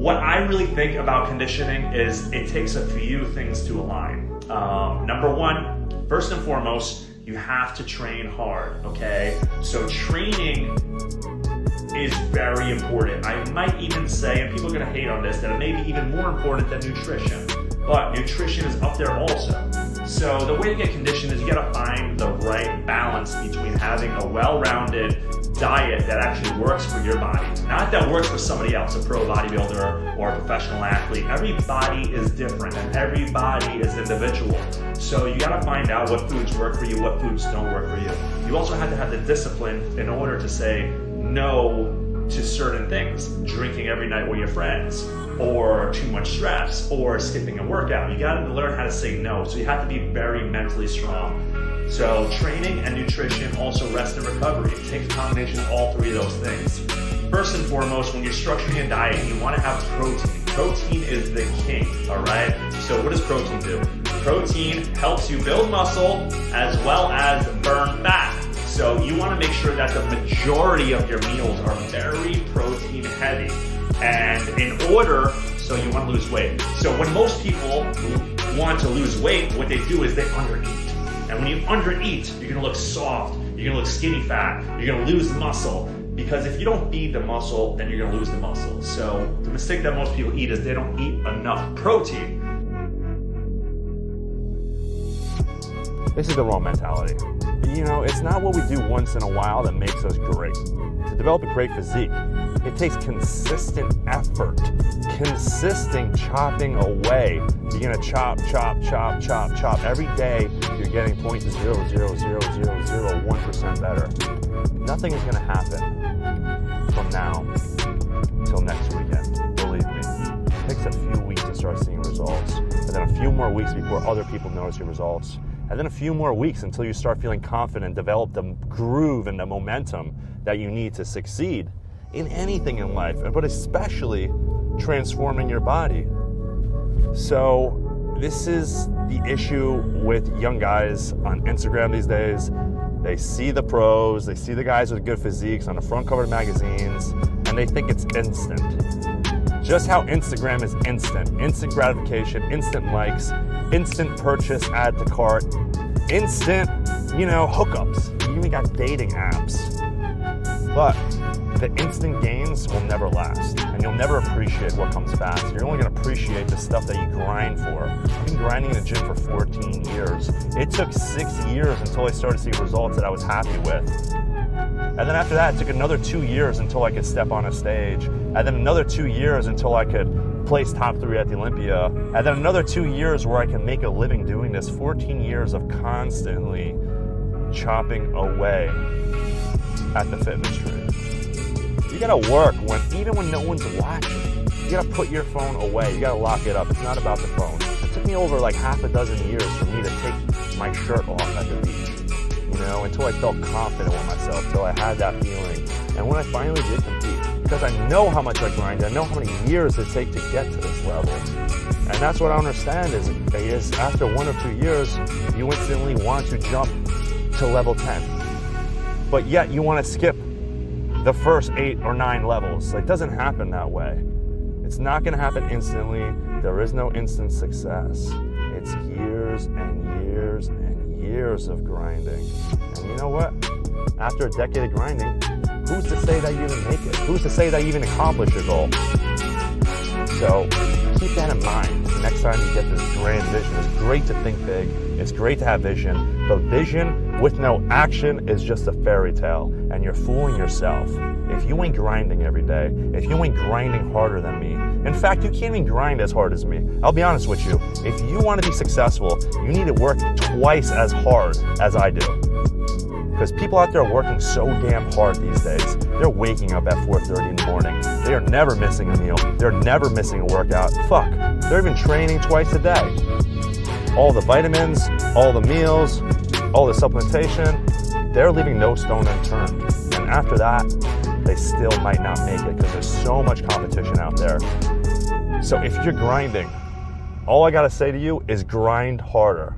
what I really think about conditioning is it takes a few things to align. Number one, first and foremost, you have to train hard, okay? So training is very important. I might even say, and people are gonna hate on this, that it may be even more important than nutrition, but nutrition is up there also. So the way to get conditioned is you gotta find the right balance between having a well-rounded diet that actually works for your body, not that works for somebody else, a pro bodybuilder or a professional athlete. Every body is different and every body is individual. So you gotta find out what foods work for you, what foods don't work for you. You also have to have the discipline in order to say no to certain things, drinking every night with your friends, or too much stress, or skipping a workout. You gotta learn how to say no, so you have to be very mentally strong. So training and nutrition, also rest and recovery. It takes a combination of all three of those things. First and foremost, when you're structuring a diet, you wanna have protein. Protein is the king, all right? So what does protein do? Protein helps you build muscle as well as burn fat. So you wanna make sure that the majority of your meals are very protein heavy. And in order, so you wanna lose weight. So when most people want to lose weight, what they do is they undereat. And when you undereat, you're gonna look soft, you're gonna look skinny fat, you're gonna lose muscle. Because if you don't feed the muscle, then you're gonna lose the muscle. So the mistake that most people eat is they don't eat enough protein. This is the wrong mentality. You know, it's not what we do once in a while that makes us great. To develop a great physique, it takes consistent effort, consistent chopping away. You're gonna chop. Every day, you're getting 0.00001% better. Nothing is gonna happen from now till next weekend, believe me. It takes a few weeks to start seeing results, and then a few more weeks before other people notice your results, and then a few more weeks until you start feeling confident, develop the groove and the momentum that you need to succeed in anything in life, but especially transforming your body. So this is the issue with young guys on Instagram these days. They see the pros, they see the guys with good physiques on the front cover of magazines, and they think it's instant. Just how Instagram is instant gratification, instant likes, instant purchase, add to cart, instant, hookups. You even got dating apps. But the instant gains will never last, and you'll never appreciate what comes fast. You're only gonna appreciate the stuff that you grind for. I've been grinding in the gym for 14 years. It took 6 years until I started seeing results that I was happy with. And then after that, it took another 2 years until I could step on a stage. And then another 2 years until I could place top 3 at the Olympia. And then another 2 years where I can make a living doing this. 14 years of constantly chopping away at the fitness tree. You gotta work even when no one's watching. You gotta put your phone away. You gotta lock it up. It's not about the phone. It took me over like half a dozen years for me to take my shirt off at the beach, until I felt confident with myself, until I had that feeling. And when I finally did compete, because I know how much I grind, I know how many years it takes to get to this level. And that's what I understand is after 1 or 2 years, you instantly want to jump to level 10. But yet you want to skip the first 8 or 9 levels. It doesn't happen that way. It's not going to happen instantly. There is no instant success. It's years and years and years of grinding. And you know what? After a decade of grinding, who's to say that you even make it? Who's to say that you even accomplish your goal? So keep that in mind. Next time you get this grand vision, it's great to think big. It's great to have vision. But vision with no action is just a fairy tale. And you're fooling yourself. If you ain't grinding every day, if you ain't grinding harder than me, in fact, you can't even grind as hard as me. I'll be honest with you. If you want to be successful, you need to work twice as hard as I do. Because people out there are working so damn hard these days. They're waking up at 4:30 in the morning. They are never missing a meal. They're never missing a workout. Fuck, they're even training twice a day. All the vitamins, all the meals, all the supplementation, they're leaving no stone unturned. And after that, they still might not make it because there's so much competition out there. So if you're grinding, all I gotta say to you is grind harder.